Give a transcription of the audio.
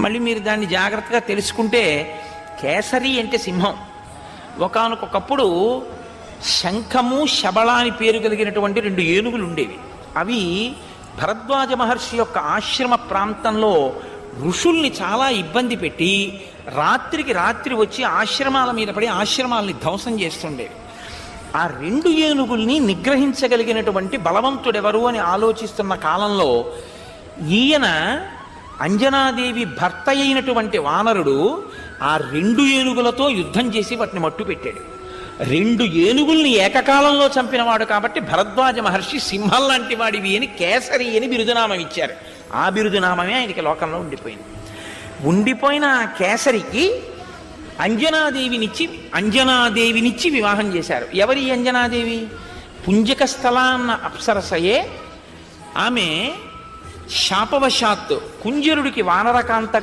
మళ్ళీ మీరు దాన్ని జాగ్రత్తగా తెలుసుకుంటే కేసరి అంటే సింహం. ఒకానొకప్పుడు శంఖము శబళ అని పేరు కలిగినటువంటి 2 ఏనుగులు ఉండేవి. అవి భరద్వాజ మహర్షి యొక్క ఆశ్రమ ప్రాంతంలో ఋషుల్ని చాలా ఇబ్బంది పెట్టి రాత్రికి రాత్రి వచ్చి ఆశ్రమాల మీద పడి ఆశ్రమాలని ధ్వంసం చేస్తుండేవి. ఆ 2 ఏనుగుల్ని నిగ్రహించగలిగినటువంటి బలవంతుడెవరు అని ఆలోచిస్తున్న కాలంలో ఈయన అంజనాదేవి భర్త అయినటువంటి వానరుడు ఆ 2 ఏనుగులతో యుద్ధం చేసి వాటిని మట్టు పెట్టాడు. 2 ఏనుగుల్ని ఏకకాలంలో చంపినవాడు కాబట్టి భరద్వాజ మహర్షి సింహం లాంటి వాడివి అని కేసరి అని బిరుదునామం ఇచ్చారు. ఆ బిరుదునామమే ఆయనకి లోకంలో ఉండిపోయింది. ఉండిపోయిన ఆ కేసరికి అంజనాదేవినిచ్చి వివాహం చేశారు. ఎవరి అంజనాదేవి? పుంజక స్థల అన్న అప్సరసయే. ఆమె శాపవశాత్తు కుంజరుడికి వానరకాంత